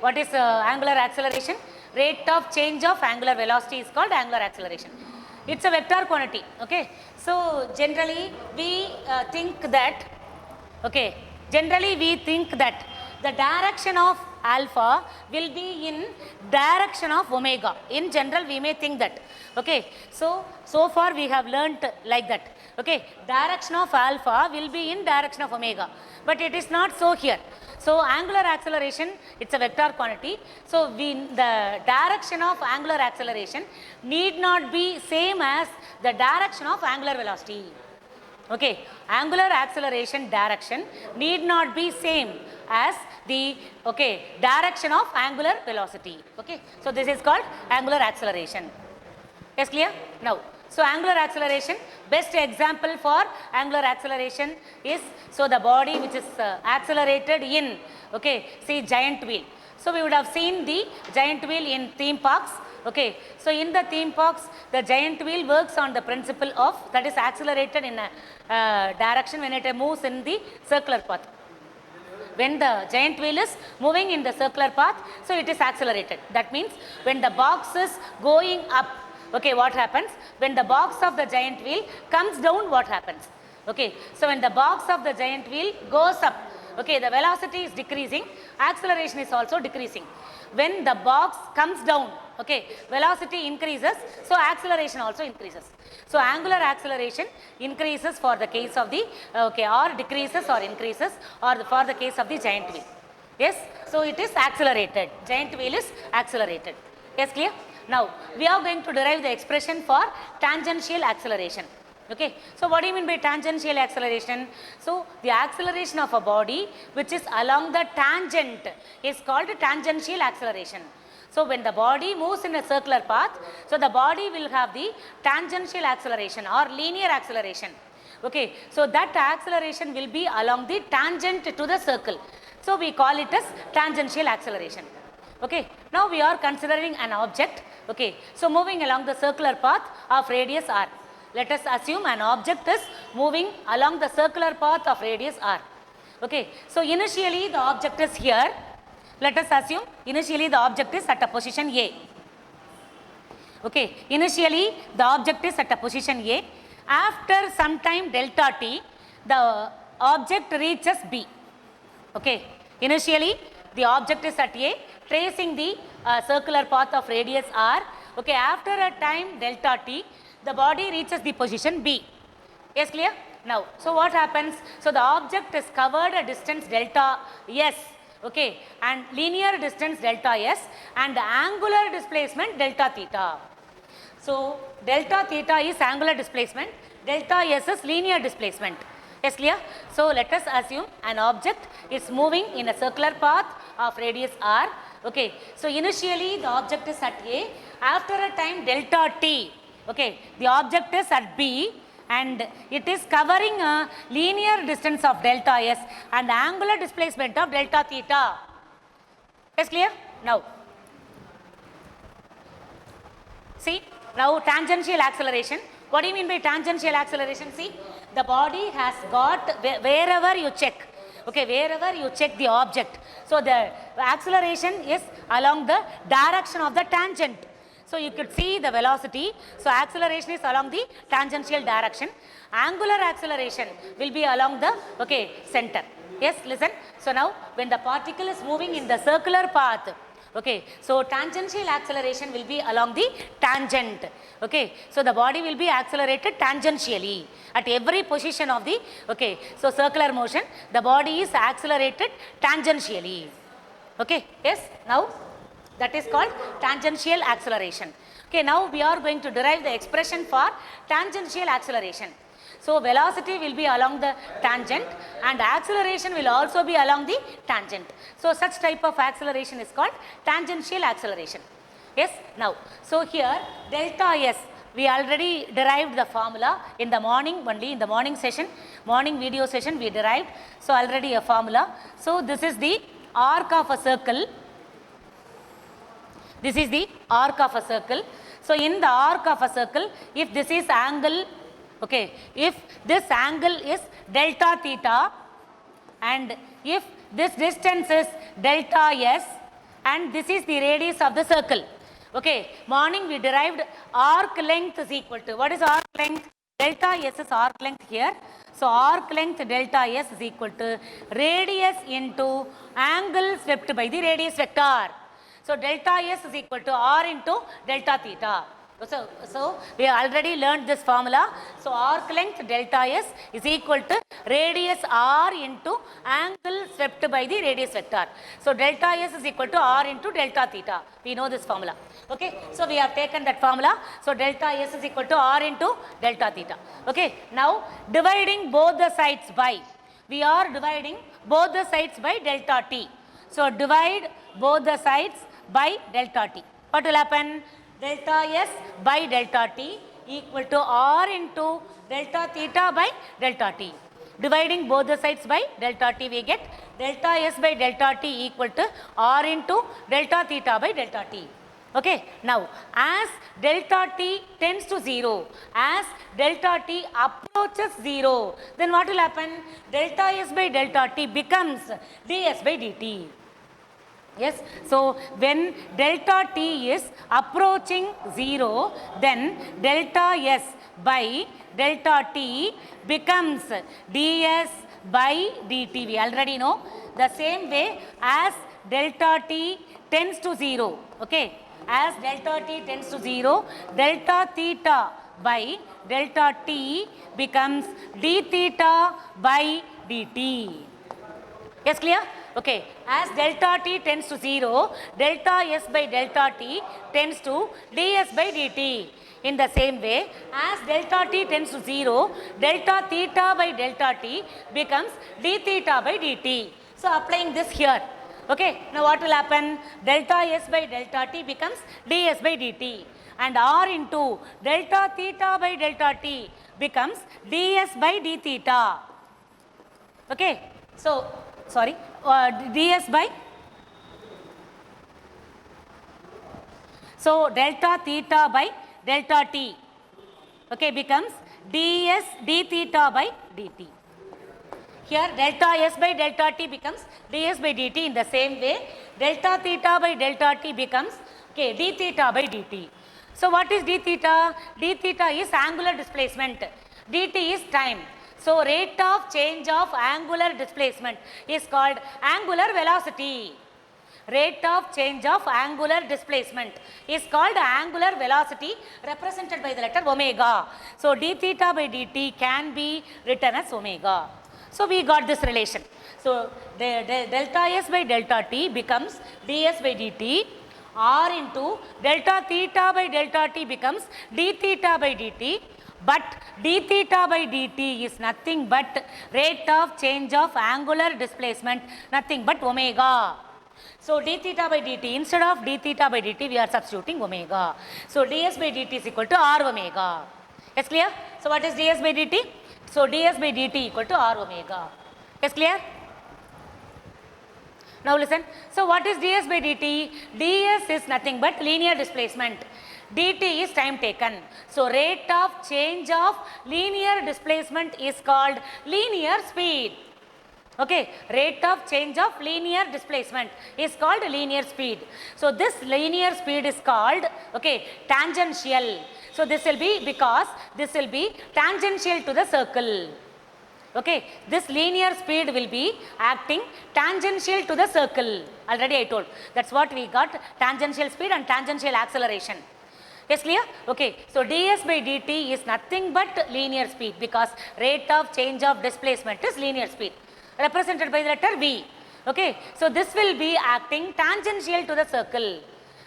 what is angular acceleration? Rate of change of angular velocity is called angular acceleration. It's a vector quantity. Okay, so generally we think that, okay, generally we think that the direction of alpha will be in direction of omega. In general, we may think that. Okay, so far we have learnt like that. Okay, direction of alpha will be in direction of omega, but it is not so here. So angular acceleration, it's a vector quantity. So the direction of angular acceleration need not be same as the direction of angular velocity. Okay, angular acceleration direction need not be same as the direction of angular velocity. Okay, so this is called angular acceleration. Yes, clear? Now, so angular acceleration, best example for angular acceleration is, so the body which is accelerated in, okay, see giant wheel. So we would have seen the giant wheel in theme parks. Okay, so in the theme parks, the giant wheel works on the principle of, that is accelerated in a direction when it moves in the circular path. When the giant wheel is moving in the circular path, so it is accelerated. That means when the box is going up, okay, what happens? When the box of the giant wheel comes down, what happens? Okay, so when the box of the giant wheel goes up, okay, the velocity is decreasing, acceleration is also decreasing. When the box comes down, okay, velocity increases, so acceleration also increases. So angular acceleration increases for the case of the, okay, or decreases or increases, or for the case of the giant wheel. Yes, so it is accelerated. Giant wheel is accelerated. Yes, clear? Now, we are going to derive the expression for tangential acceleration. Okay, so what do you mean by tangential acceleration? So the acceleration of a body which is along the tangent is called tangential acceleration. So when the body moves in a circular path, so the body will have the tangential acceleration or linear acceleration. Okay, so that acceleration will be along the tangent to the circle. So we call it as tangential acceleration. Okay, now we are considering an object. Okay, so moving along the circular path of radius r. Let us assume an object is moving along the circular path of radius r. Okay, so initially the object is here. Let us assume initially the object is at a position A. Okay, initially the object is at a position A. After some time delta t, the object reaches B. Okay, initially the object is at A, tracing the circular path of radius r. Okay, after a time delta t, the body reaches the position B. Yes, clear? Now, so what happens? So the object is covered a distance delta s, okay, and linear distance delta s, and the angular displacement delta theta. So delta theta is angular displacement, delta s is linear displacement. Yes, clear? So let us assume an object is moving in a circular path of radius r. Okay, so initially the object is at A. After a time delta t, okay, the object is at B and it is covering a linear distance of delta s and angular displacement of delta theta. Yes, clear? Now, see, now tangential acceleration. What do you mean by tangential acceleration? See, the body has got, wherever you check, okay, wherever you check the object, so the acceleration is along the direction of the tangent. So you could see the velocity. So acceleration is along the tangential direction. Angular acceleration will be along the, okay, center. Yes, listen. So now when the particle is moving in the circular path, okay, so tangential acceleration will be along the tangent. Okay, so the body will be accelerated tangentially at every position of the, okay, so circular motion, the body is accelerated tangentially. Okay, yes, now that is called tangential acceleration. Okay, now we are going to derive the expression for tangential acceleration. So velocity will be along the tangent and acceleration will also be along the tangent. So such type of acceleration is called tangential acceleration. Yes, now, so here delta s, we already derived the formula in the morning, only in the morning session, morning video session we derived. So already a formula. So this is the arc of a circle. This is the arc of a circle. So in the arc of a circle, if this is angle, okay, if this angle is delta theta and if this distance is delta s, and this is the radius of the circle. Okay, morning we derived arc length is equal to, what is arc length? Delta S is arc length here. So arc length delta S is equal to radius into angle swept by the radius vector. So delta S is equal to R into delta theta. So we have already learned this formula. So arc length delta S is equal to radius R into angle swept by the radius vector. So delta S is equal to R into delta theta. We know this formula. Okay, so we have taken that formula. So delta S is equal to R into delta theta. Okay, now dividing both the sides by, we are dividing both the sides by delta t. So divide both the sides by delta t. What will happen? Delta S by delta t equal to R into delta theta by delta t. Dividing both the sides by delta t, we get delta S by delta t equal to R into delta theta by delta t. Okay, now as delta t tends to 0, as delta t approaches 0, then what will happen? Delta S by delta t becomes ds by dt. Yes, so when delta t is approaching 0, then delta S by delta t becomes ds by dt. We already know. The same way as delta t tends to 0, okay, as delta t tends to 0, delta theta by delta t becomes d theta by dt. Yes, clear? Okay, as delta t tends to 0, delta S by delta t tends to ds by dt. In the same way, as delta t tends to 0, delta theta by delta t becomes d theta by dt. So applying this here. Okay, now what will happen? Delta S by delta t becomes ds by dt, and R into delta theta by delta t becomes ds by d theta. Okay, so sorry, ds by, so delta theta by delta t, okay, becomes ds d theta by dt. Here delta S by delta t becomes ds by dt. In the same way, delta theta by delta t becomes, okay, d theta by dt. So what is d theta? D theta is angular displacement, dt is time. So rate of change of angular displacement is called angular velocity. Rate of change of angular displacement is called angular velocity, represented by the letter omega. So d theta by dt can be written as omega. So we got this relation. So the delta S by delta t becomes ds by dt. R into delta theta by delta t becomes d theta by dt. But d theta by dt is nothing but rate of change of angular displacement, nothing but omega. So d theta by dt, instead of d theta by dt, we are substituting omega. So ds by dt is equal to r omega. Yes, clear? So what is ds by dt? So ds by dt equal to r omega. Yes, clear? Now listen. So what is ds by dt? ds is nothing but linear displacement. dt is time taken. So rate of change of linear displacement is called linear speed. Okay, rate of change of linear displacement is called linear speed. So this linear speed is called, okay, tangential. So this will be, because this will be tangential to the circle. Okay, this linear speed will be acting tangential to the circle. Already I told. That's what we got, tangential speed and tangential acceleration. Yes, clear? Okay, so ds by dt is nothing but linear speed, because rate of change of displacement is linear speed, represented by the letter v. Okay, so this will be acting tangential to the circle.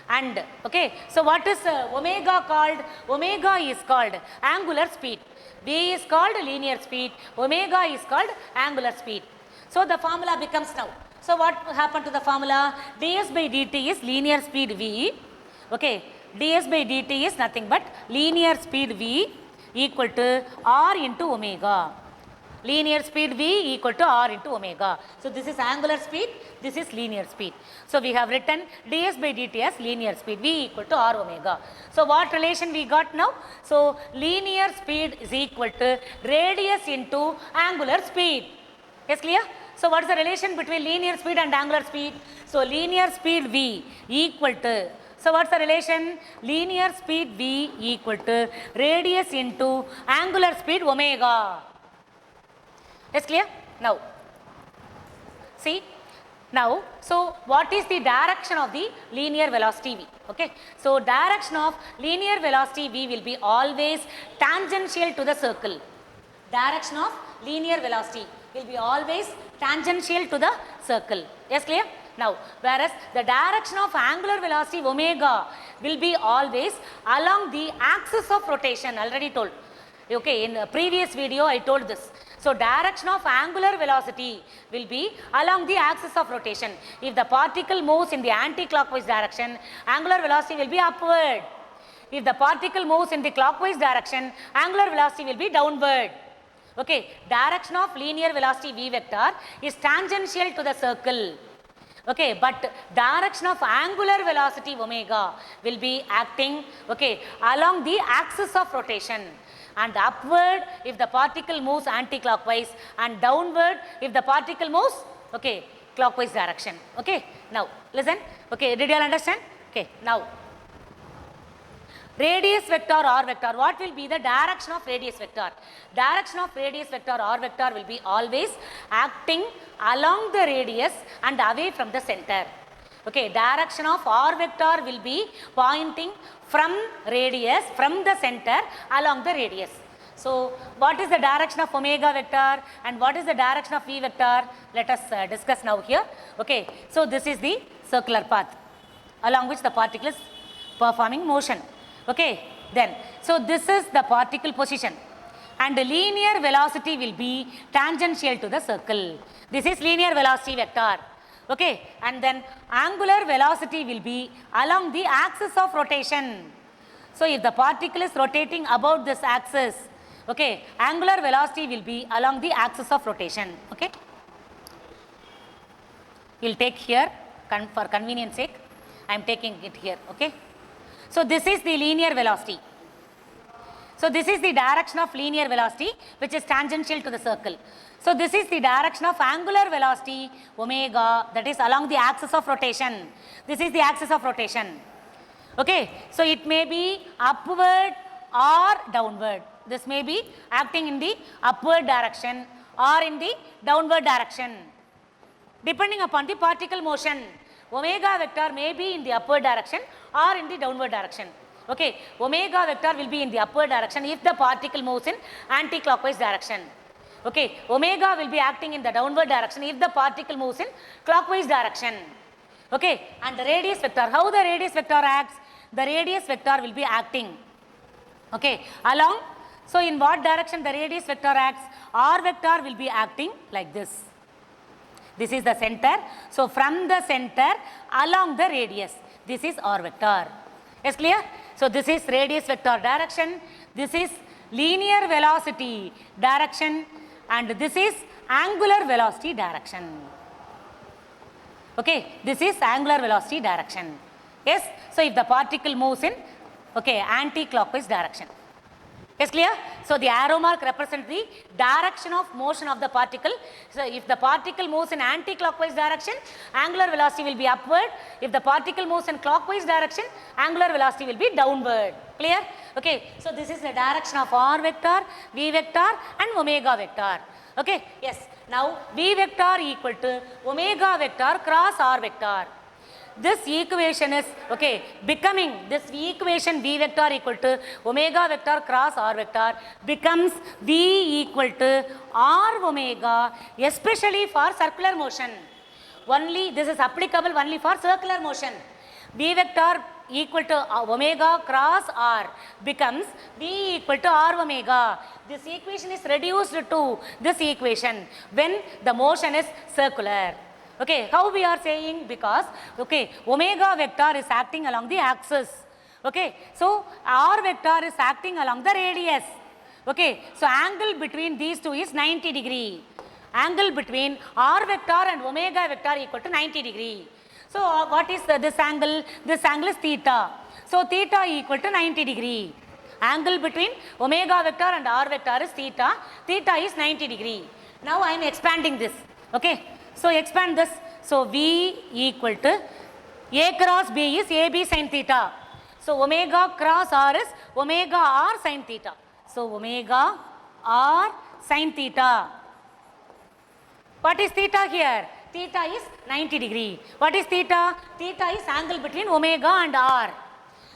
And okay, so what is omega called? Omega is called angular speed. V is called linear speed, omega is called angular speed. So the formula becomes now. So what happened to the formula? ds by dt is linear speed v. Okay, ds by dt is nothing but linear speed v equal to r into omega. Linear speed v equal to r into omega. So this is angular speed, this is linear speed. So we have written ds by dt as linear speed, v equal to r omega. So what relation we got now? So linear speed is equal to radius into angular speed. Yes, clear? So what is the relation between linear speed and angular speed? So linear speed v equal to, so what's the relation? Linear speed v equal to radius into angular speed omega. Is clear? Now, see, now, so what is the direction of the linear velocity v? Okay, so direction of linear velocity v will be always tangential to the circle. Direction of linear velocity will be always tangential to the circle. Yes, clear? Now, whereas the direction of angular velocity omega will be always along the axis of rotation, already told. Okay, in the previous video I told this. So direction of angular velocity will be along the axis of rotation. If the particle moves in the anti-clockwise direction, angular velocity will be upward. If the particle moves in the clockwise direction, angular velocity will be downward. Okay, direction of linear velocity v vector is tangential to the circle. Okay, but direction of angular velocity omega will be acting, okay, along the axis of rotation, and upward if the particle moves anti-clockwise, and downward if the particle moves, okay, clockwise direction. Okay, now listen. Okay, did you all understand? Okay, now radius vector r vector, what will be the direction of radius vector? Direction of radius vector r vector will be always acting along the radius and away from the center. Okay, direction of r vector will be pointing from radius, from the center along the radius. So what is the direction of omega vector and what is the direction of v vector? Let us discuss now here. Okay, so this is the circular path along which the particle is performing motion. Okay, then, so this is the particle position and the linear velocity will be tangential to the circle. This is linear velocity vector. Okay, and then angular velocity will be along the axis of rotation. So if the particle is rotating about this axis, okay, angular velocity will be along the axis of rotation. Okay, we'll take here for convenience sake, I am taking it here. Okay, so this is the linear velocity. So this is the direction of linear velocity which is tangential to the circle. So this is the direction of angular velocity omega, that is along the axis of rotation. This is the axis of rotation. Okay, so it may be upward or downward. This may be acting in the upward direction or in the downward direction, depending upon the particle motion. Omega vector may be in the upward direction or in the downward direction. Okay, omega vector will be in the upward direction if the particle moves in anti-clockwise direction. Okay, omega will be acting in the downward direction if the particle moves in clockwise direction. Okay, and the radius vector, how the radius vector acts? The radius vector will be acting, okay, along. So in what direction the radius vector acts? R vector will be acting like this. This is the center. So from the center along the radius, this is R vector. Is clear? So this is radius vector direction, this is linear velocity direction, and this is angular velocity direction. Okay, this is angular velocity direction. Yes, so if the particle moves in, okay, anti-clockwise direction. Is clear? So the arrow mark represents the direction of motion of the particle. So if the particle moves in anti-clockwise direction, angular velocity will be upward. If the particle moves in clockwise direction, angular velocity will be downward. Clear? Okay, so this is the direction of r vector, v vector and omega vector. Okay, yes. Now v vector equal to omega vector cross r vector. This equation is, okay, becoming, this equation v vector equal to omega vector cross r vector becomes v equal to r omega, especially for circular motion. Only this is applicable only for circular motion. V vector equal to omega cross r becomes v equal to r omega. This equation is reduced to this equation when the motion is circular. Okay, how we are saying? Because, okay, omega vector is acting along the axis. Okay, so r vector is acting along the radius. Okay, so angle between these two is 90 degree. Angle between r vector and omega vector equal to 90 degree. So what is this angle? This angle is theta. So theta equal to 90 degree. Angle between omega vector and r vector is theta. Theta is 90 degree. Now I am expanding this. Okay, so expand this. So V equal to A cross B is AB sin theta. So omega cross R is omega R sin theta. So omega R sin theta. What is theta here? Theta is 90 degree. What is theta? Theta is angle between omega and R.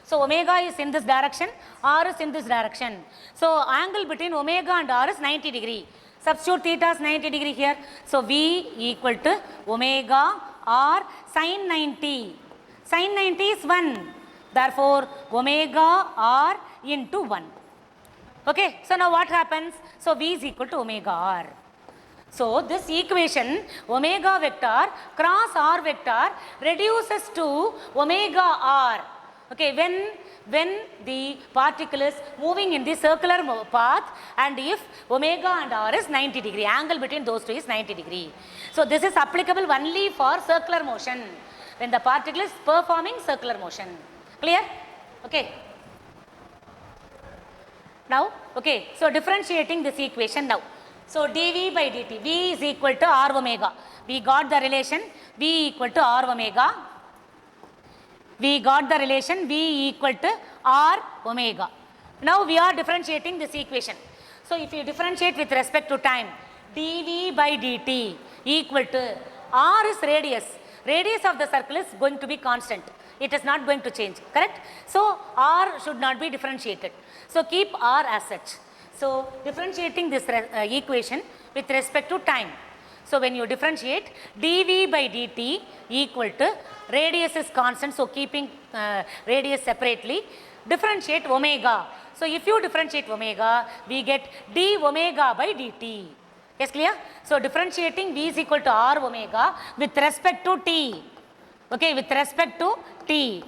So omega is in this direction, R is in this direction. So angle between omega and R is 90 degree. Substitute theta is 90 degree here. So V equal to omega R sin 90. Sin 90 is 1. Therefore, omega R into 1. Okay, so now what happens? So V is equal to omega R. So this equation omega vector cross R vector reduces to omega R. Okay, when the particle is moving in the circular path and if omega and R is 90 degree, angle between those two is 90 degree. So this is applicable only for circular motion when the particle is performing circular motion. Clear? Okay. Now, okay, so differentiating this equation now. So dV by dt, V is equal to R omega. We got the relation V equal to R omega. We got the relation V equal to R omega. Now we are differentiating this equation. So if you differentiate with respect to time, dV by dt equal to R is radius. Radius of the circle is going to be constant. It is not going to change, correct? So R should not be differentiated. So keep R as such. So differentiating this equation with respect to time. So when you differentiate dV by dt equal to radius is constant, so keeping radius separately, differentiate omega. So if you differentiate omega, we get d omega by dt. Yes, clear? So differentiating V is equal to R omega with respect to t. Okay, with respect to t.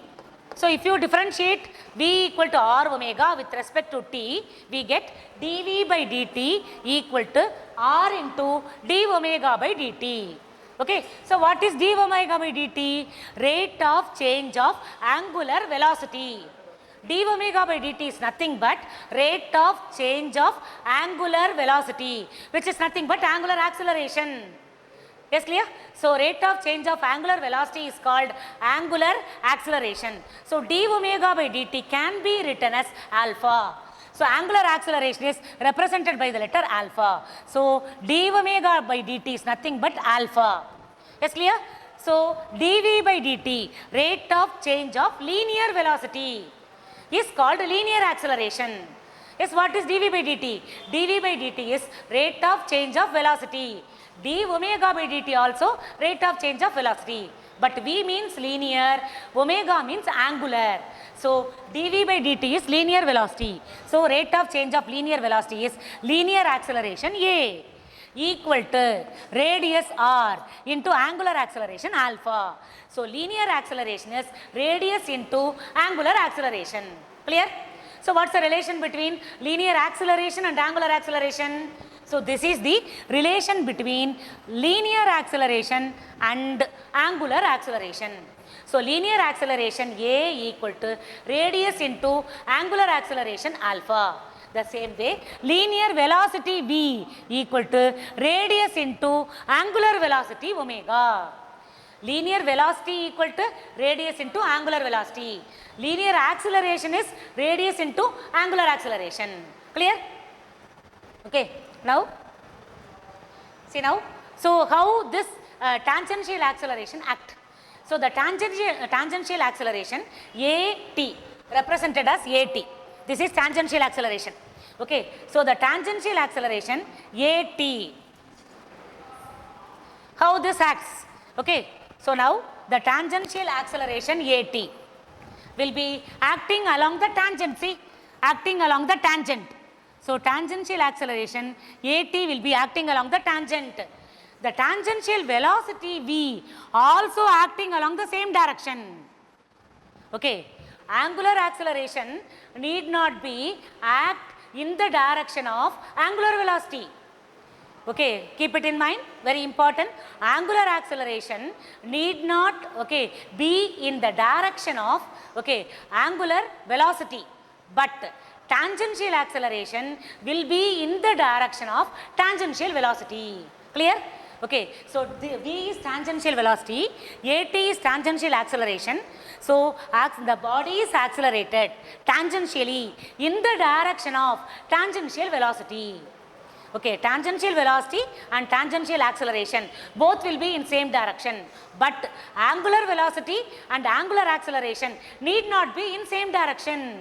So if you differentiate V equal to R omega with respect to t, we get dV by dt equal to R into d omega by dt. Okay, so what is d omega by dt? Rate of change of angular velocity. D omega by dt is nothing but rate of change of angular velocity, which is nothing but angular acceleration. Yes, clear? So rate of change of angular velocity is called angular acceleration. So d omega by dt can be written as alpha. So angular acceleration is represented by the letter alpha. So d omega by dt is nothing but alpha. Yes, clear? So dv by dt, rate of change of linear velocity, is called linear acceleration. Yes, what is dv by dt? dv by dt is rate of change of velocity. D omega by dt also rate of change of velocity. But V means linear, omega means angular. So dv by dt is linear velocity. So rate of change of linear velocity is linear acceleration A equal to radius r into angular acceleration alpha. So linear acceleration is radius into angular acceleration. Clear? So what's the relation between linear acceleration and angular acceleration? So this is the relation between linear acceleration and angular acceleration. So linear acceleration A equal to radius into angular acceleration alpha. The same way, linear velocity V equal to radius into angular velocity omega. Linear velocity equal to radius into angular velocity. Linear acceleration is radius into angular acceleration. Clear? Okay. Now, see now, so how this tangential acceleration act? So the tangential acceleration AT represented as AT. This is tangential acceleration. Okay. So the tangential acceleration AT, how this acts? Okay. So now the tangential acceleration AT will be acting along the tangent. See, acting along the tangent. So tangential acceleration AT will be acting along the tangent. The tangential velocity V also acting along the same direction. Okay. Angular acceleration need not be act in the direction of angular velocity. Okay, keep it in mind, very important. Angular acceleration need not be in the direction of angular velocity, but tangential acceleration will be in the direction of tangential velocity. Clear? Okay, so V is tangential velocity, AT is tangential acceleration. So the body is accelerated tangentially in the direction of tangential velocity. Okay, tangential velocity and tangential acceleration both will be in same direction, but angular velocity and angular acceleration need not be in same direction.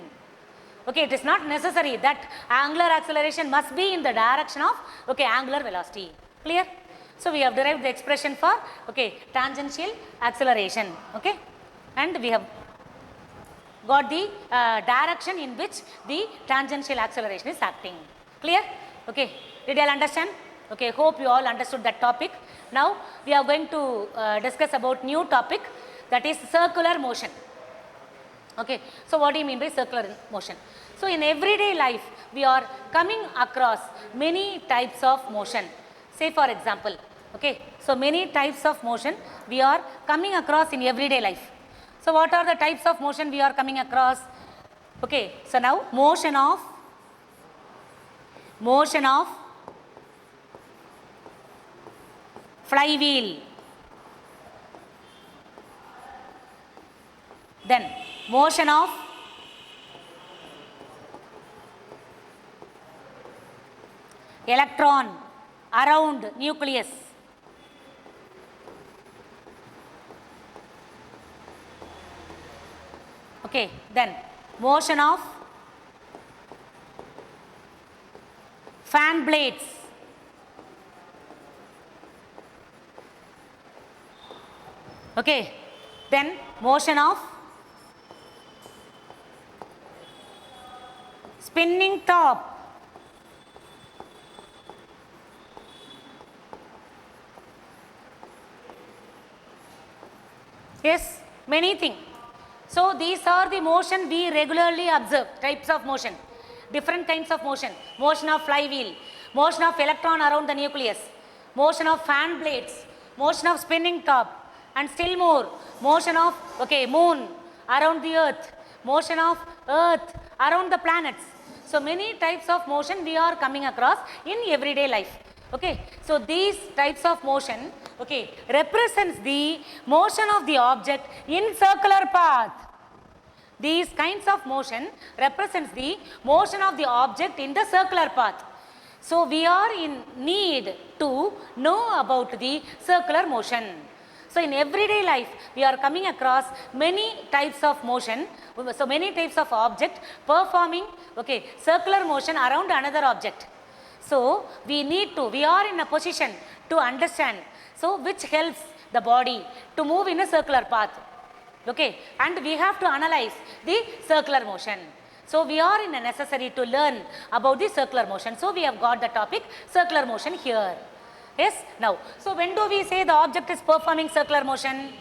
Okay, it is not necessary that angular acceleration must be in the direction of, okay, angular velocity. Clear? So we have derived the expression for, okay, tangential acceleration. Okay, and we have got the direction in which the tangential acceleration is acting. Clear? Okay, did you all understand? Okay, hope you all understood that topic. Now we are going to discuss about new topic, that is circular motion. Okay, so what do you mean by circular motion? So in everyday life we are coming across many types of motion. Say for example, okay, so many types of motion we are coming across in everyday life. So what are the types of motion we are coming across? Okay, so now motion of flywheel, then motion of electron around nucleus, okay, then motion of fan blades, okay, then motion of spinning top, yes, many things. So these are the motion we regularly observe, types of motion, different kinds of motion. Motion of flywheel, motion of electron around the nucleus, motion of fan blades, motion of spinning top, and still more, motion of, okay, moon around the earth, motion of earth around the planets. So many types of motion we are coming across in everyday life. Okay, so these types of motion, okay, represents the motion of the object in circular path. These kinds of motion represents the motion of the object in the circular path. So we are in need to know about the circular motion. So in everyday life we are coming across many types of motion, so many types of object performing, okay, circular motion around another object. So we are in a position to understand, so which helps the body to move in a circular path, okay, and we have to analyze the circular motion. So we are in a necessary to learn about the circular motion. So we have got the topic circular motion here. Yes, now, so when do we say the object is performing circular motion?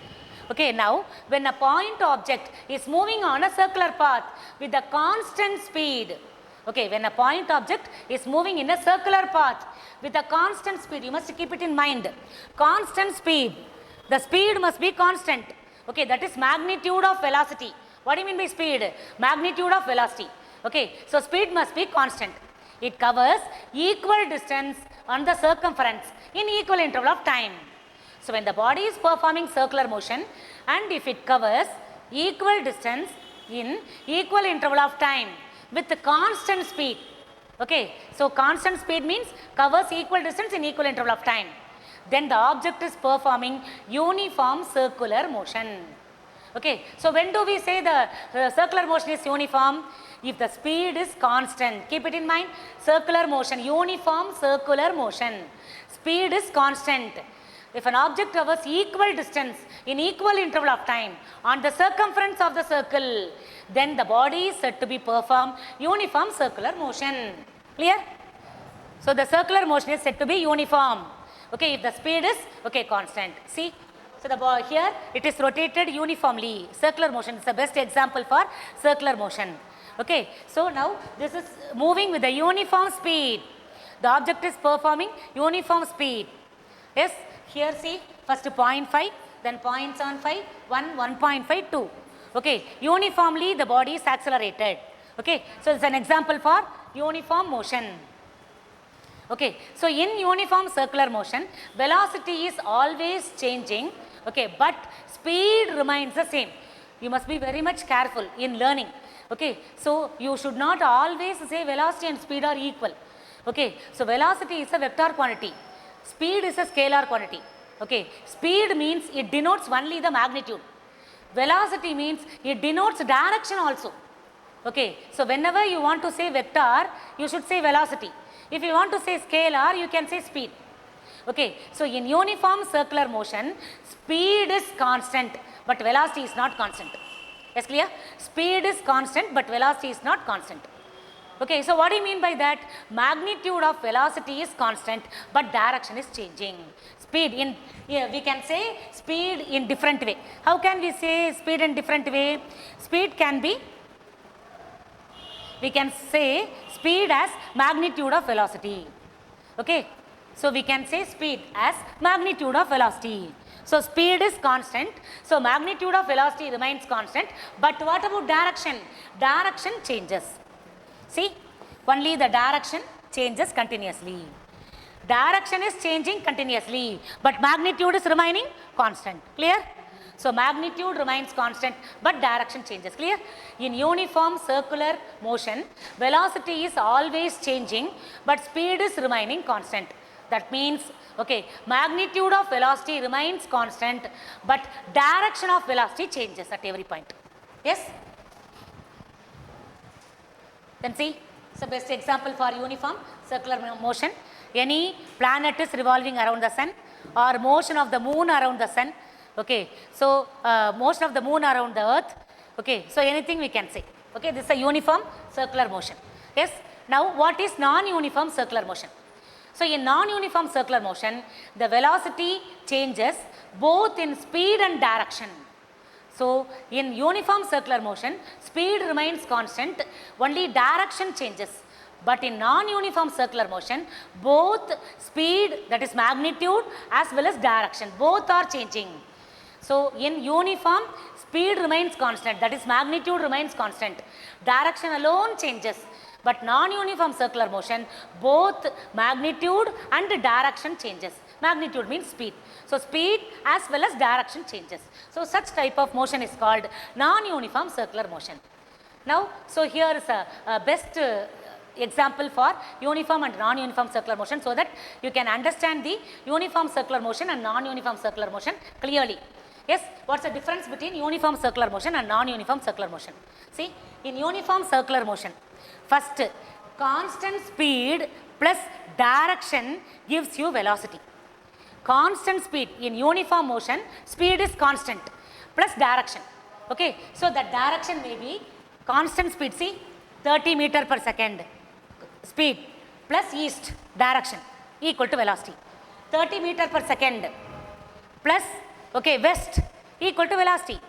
Okay, now when a point object is moving on a circular path with a constant speed, okay, when a point object is moving in a circular path with a constant speed, you must keep it in mind, constant speed, the speed must be constant, okay, that is magnitude of velocity. What do you mean by speed? Magnitude of velocity, okay, so speed must be constant. It covers equal distance on the circumference in equal interval of time. So when the body is performing circular motion and if it covers equal distance in equal interval of time with the constant speed, okay, so constant speed means covers equal distance in equal interval of time, then the object is performing uniform circular motion. Okay, so when do we say the circular motion is uniform? If the speed is constant, keep it in mind, circular motion, uniform circular motion, speed is constant. If an object covers equal distance in equal interval of time on the circumference of the circle, then the body is said to be perform uniform circular motion. Clear? So the circular motion is said to be uniform. Okay, if the speed is, okay, constant. See? So the ball here, it is rotated uniformly. Circular motion is the best example for circular motion. Okay, so now this is moving with a uniform speed. The object is performing uniform speed. Yes, here see, first 0.5, then 0.75, 1.5, 2. Okay, uniformly the body is accelerated. Okay, so it's an example for uniform motion. Okay, so in uniform circular motion, velocity is always changing, okay, but speed remains the same. You must be very much careful in learning. Okay, so you should not always say velocity and speed are equal. Okay, so velocity is a vector quantity, speed is a scalar quantity. Okay, speed means it denotes only the magnitude. Velocity means it denotes direction also. Okay, so whenever you want to say vector, you should say velocity. If you want to say scalar, you can say speed. Okay, so in uniform circular motion, speed is constant, but velocity is not constant. Yes, clear? Speed is constant, but velocity is not constant. Okay, so what do you mean by that? Magnitude of velocity is constant, but direction is changing. Speed in, we can say speed in different way. How can we say speed in different way? Speed can be, we can say speed as magnitude of velocity. Okay, so we can say speed as magnitude of velocity. So speed is constant, so magnitude of velocity remains constant, but what about direction? Direction changes. See, only the direction changes continuously. Direction is changing continuously, but magnitude is remaining constant. Clear? So magnitude remains constant, but direction changes. Clear? In uniform circular motion, velocity is always changing, but speed is remaining constant. That means, okay, magnitude of velocity remains constant, but direction of velocity changes at every point. Yes? Then see, it's the best example for uniform circular motion. Any planet is revolving around the sun, or motion of the moon around the sun. Okay, so motion of the moon around the earth. Okay, so anything we can say. Okay, this is a uniform circular motion. Yes, now what is non-uniform circular motion? So in non-uniform circular motion, the velocity changes both in speed and direction. So in uniform circular motion, speed remains constant, only direction changes. But in non-uniform circular motion, both speed, that is magnitude, as well as direction, both are changing. So in uniform, speed remains constant, that is magnitude remains constant, direction alone changes. But non-uniform circular motion, both magnitude and direction changes. Magnitude means speed. So speed as well as direction changes. So such type of motion is called non-uniform circular motion. Now, so here is a best example for uniform and non-uniform circular motion, so that you can understand the uniform circular motion and non-uniform circular motion clearly. Yes, what's the difference between uniform circular motion and non-uniform circular motion? See, in uniform circular motion, first, constant speed plus direction gives you velocity. Constant speed in uniform motion, speed is constant plus direction. Okay, so the direction may be constant speed, see, 30 meter per second speed plus east direction equal to velocity. 30 meter per second plus, okay, west equal to velocity.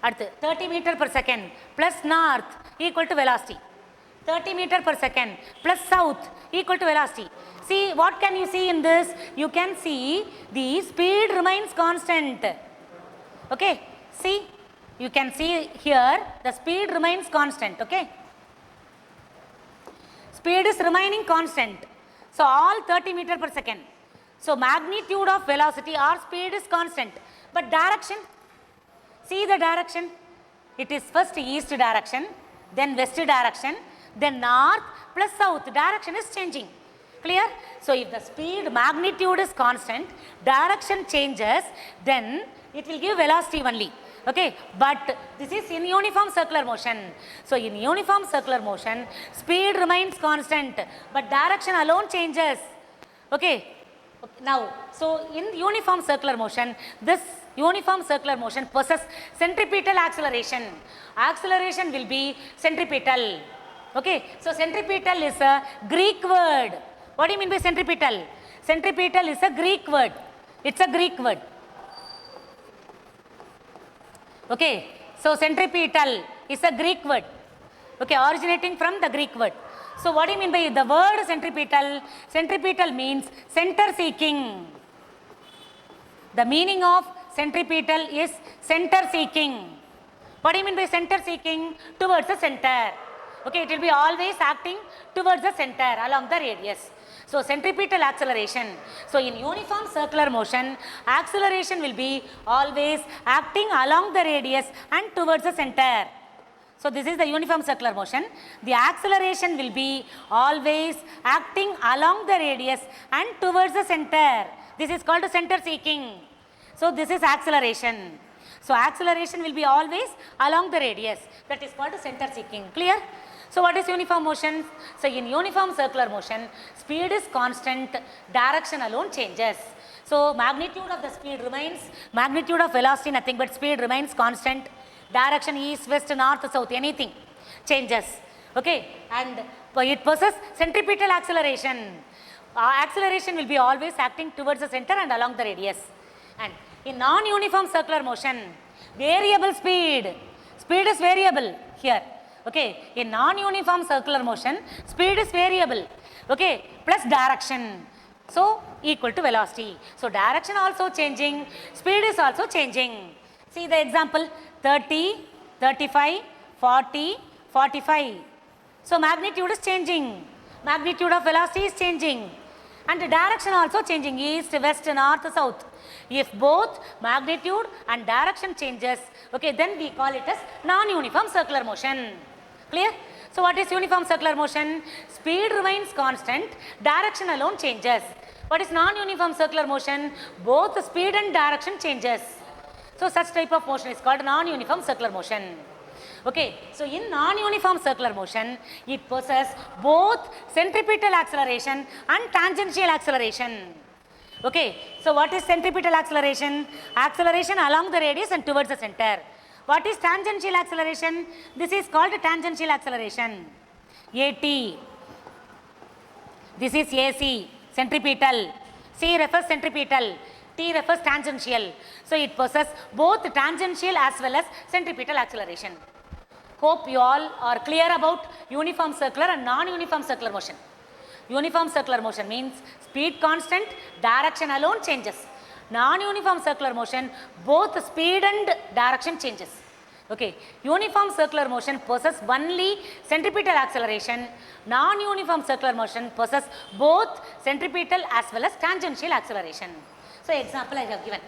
At 30 meter per second plus north equal to velocity. 30 meter per second plus south equal to velocity. See, what can you see in this? You can see the speed remains constant. Okay, see, you can see here the speed remains constant. Okay, speed is remaining constant. So all 30 meter per second. So magnitude of velocity or speed is constant, but direction, see the direction, it is first east direction, then west direction, then north plus south, direction is changing. Clear? So if the speed magnitude is constant, direction changes, then it will give velocity only. Okay, but this is in uniform circular motion. So in uniform circular motion, speed remains constant, but direction alone changes. Okay, now, so in uniform circular motion, this uniform circular motion possesses centripetal acceleration. Acceleration will be centripetal. Okay, so centripetal is a Greek word. What do you mean by centripetal? Centripetal is a Greek word. It's a Greek word. Okay, so centripetal is a Greek word. Okay, originating from the Greek word. So what do you mean by the word centripetal? Centripetal means center seeking. The meaning of centripetal is center seeking. What do you mean by center seeking? Towards the center. Okay, it will be always acting towards the center along the radius. So centripetal acceleration. So in uniform circular motion, acceleration will be always acting along the radius and towards the center. So this is the uniform circular motion. The acceleration will be always acting along the radius and towards the center. This is called center seeking. So this is acceleration. So acceleration will be always along the radius. That is called center seeking. Clear? So what is uniform motion? So in uniform circular motion, speed is constant, direction alone changes. So magnitude of the speed remains, magnitude of velocity nothing but speed remains constant, direction east, west, north, south, anything changes. Okay, and it possesses centripetal acceleration. Acceleration will be always acting towards the center and along the radius. And in non-uniform circular motion, variable speed, speed is variable here. Okay, in non-uniform circular motion, speed is variable, okay, plus direction. So, equal to velocity. So, direction also changing, speed is also changing. See the example, 30, 35, 40, 45. So, magnitude is changing, magnitude of velocity is changing, and the direction also changing, east, west, north, south. If both magnitude and direction changes, okay, then we call it as non-uniform circular motion. Clear? So what is uniform circular motion? Speed remains constant, direction alone changes. What is non-uniform circular motion? Both speed and direction changes. So such type of motion is called non-uniform circular motion. Okay, so in non-uniform circular motion, it possesses both centripetal acceleration and tangential acceleration. Okay, so what is centripetal acceleration? Acceleration along the radius and towards the center. What is tangential acceleration? This is called tangential acceleration. AT. This is AC, centripetal. C refers centripetal. T refers tangential. So it possesses both tangential as well as centripetal acceleration. Hope you all are clear about uniform circular and non-uniform circular motion. Uniform circular motion means speed constant, direction alone changes. Non-uniform circular motion, both speed and direction changes. Okay, uniform circular motion possesses only centripetal acceleration. Non-uniform circular motion possesses both centripetal as well as tangential acceleration. So example I have given.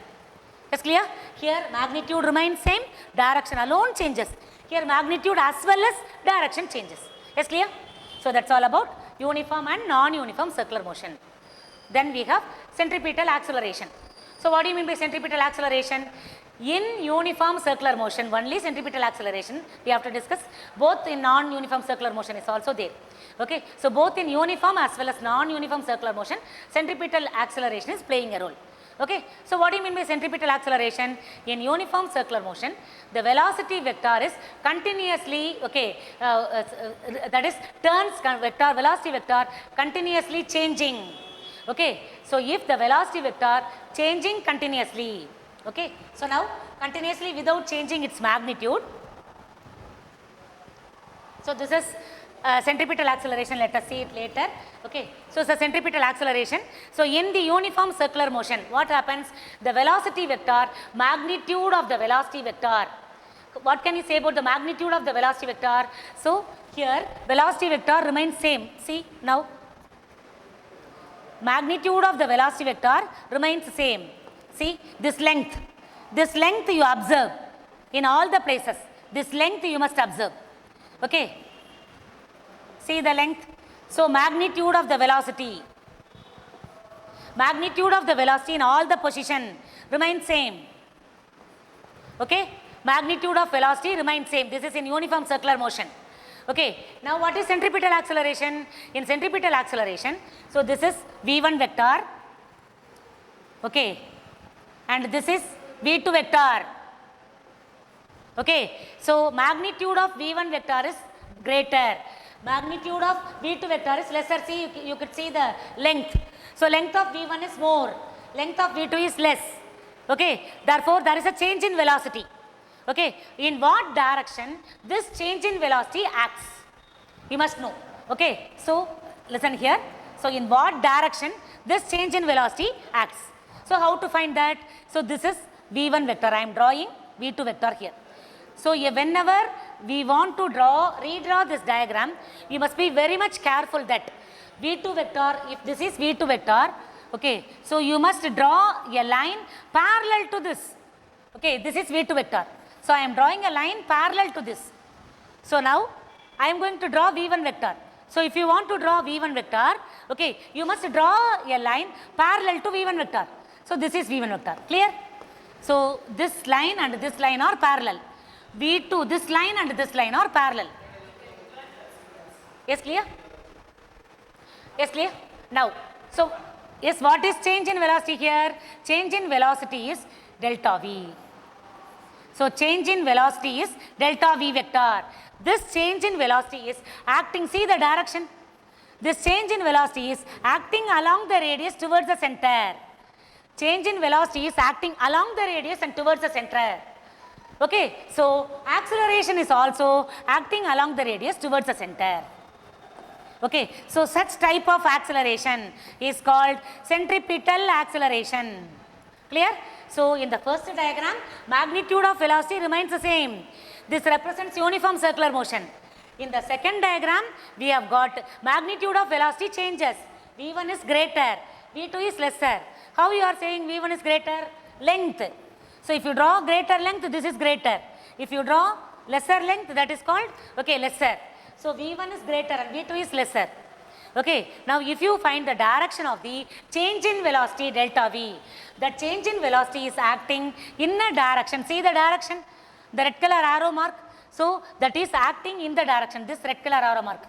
Is clear? Here magnitude remains same, direction alone changes. Here magnitude as well as direction changes. Is clear? So that's all about uniform and non-uniform circular motion. Then we have centripetal acceleration. So what do you mean by centripetal acceleration? In uniform circular motion, only centripetal acceleration we have to discuss. Both in non-uniform circular motion is also there. Okay, so both in uniform as well as non-uniform circular motion, centripetal acceleration is playing a role. Okay, so what do you mean by centripetal acceleration? In uniform circular motion, the velocity vector is continuously, okay, that is turns vector, velocity vector continuously changing. Okay, so if the velocity vector changing continuously, okay, so now continuously without changing its magnitude. So this is centripetal acceleration, let us see it later. Okay, so it's a centripetal acceleration. So in the uniform circular motion, what happens? The velocity vector, magnitude of the velocity vector. What can you say about the magnitude of the velocity vector? So here velocity vector remains same. See now, magnitude of the velocity vector remains same. See this length you observe in all the places. This length you must observe. Okay, see the length. So magnitude of the velocity in all the position remains same. Okay, magnitude of velocity remains same. This is in uniform circular motion. Okay, now what is centripetal acceleration? In centripetal acceleration, so this is v1 vector, okay, and this is v2 vector. Okay, so magnitude of v1 vector is greater, magnitude of v2 vector is lesser. See, you could see the length. So length of v1 is more, length of v2 is less. Okay, therefore there is a change in velocity. Okay, in what direction this change in velocity acts? You must know. Okay, so listen here. So in what direction this change in velocity acts? So how to find that? So this is v1 vector. I am drawing v2 vector here. So whenever we want to redraw this diagram, you must be very much careful that V2 vector, if this is V2 vector, okay, so you must draw a line parallel to this. Okay, this is V2 vector. So I am drawing a line parallel to this. So now I am going to draw V1 vector. So if you want to draw V1 vector, okay, you must draw a line parallel to V1 vector. So this is V1 vector, clear? So this line and this line are parallel. V2, this line and this line are parallel. Yes, clear? Yes, clear? Now, so yes, what is change in velocity here? Change in velocity is delta V. So change in velocity is delta V vector. This change in velocity is acting, see the direction. This change in velocity is acting along the radius towards the center. Change in velocity is acting along the radius and towards the center. Okay, so acceleration is also acting along the radius towards the center. Okay, so such type of acceleration is called centripetal acceleration. Clear? So in the first diagram, magnitude of velocity remains the same. This represents uniform circular motion. In the second diagram, we have got magnitude of velocity changes. V1 is greater, V2 is lesser. How you are saying V1 is greater? Length. So if you draw greater length, this is greater. If you draw lesser length, that is called, okay, lesser. So V1 is greater and V2 is lesser. Okay, now if you find the direction of the change in velocity delta V, the change in velocity is acting in a direction. See the direction, the red color arrow mark. So that is acting in the direction, this red color arrow mark.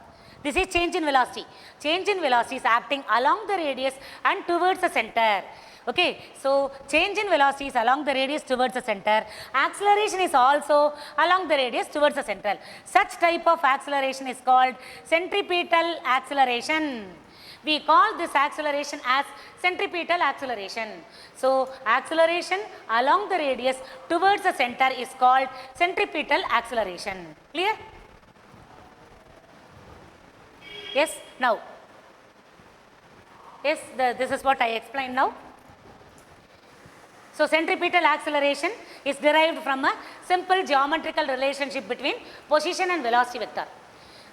This is change in velocity. Change in velocity is acting along the radius and towards the center. Okay, so change in velocity is along the radius towards the center. Acceleration is also along the radius towards the center. Such type of acceleration is called centripetal acceleration. We call this acceleration as centripetal acceleration. So acceleration along the radius towards the center is called centripetal acceleration. Clear? Yes, now. Yes, this is what I explained now. So centripetal acceleration is derived from a simple geometrical relationship between position and velocity vector.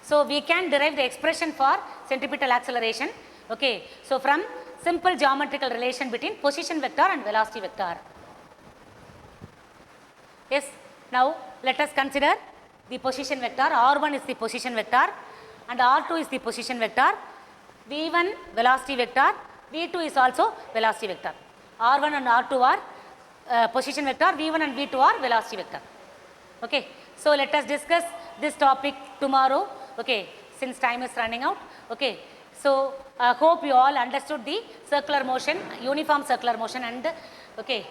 So we can derive the expression for centripetal acceleration. Okay, so from simple geometrical relation between position vector and velocity vector. Yes, now let us consider the position vector. R1 is the position vector and R2 is the position vector. V1 velocity vector, V2 is also velocity vector. R1 and R2 are position vector, V1 and V2 are velocity vector. Okay, so let us discuss this topic tomorrow. Okay, since time is running out. Okay, so hope you all understood the circular motion, uniform circular motion and okay,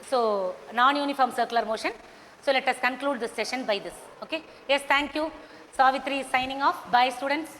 so non-uniform circular motion. So let us conclude this session by this. Okay, yes, thank you. Savitri is signing off. Bye students.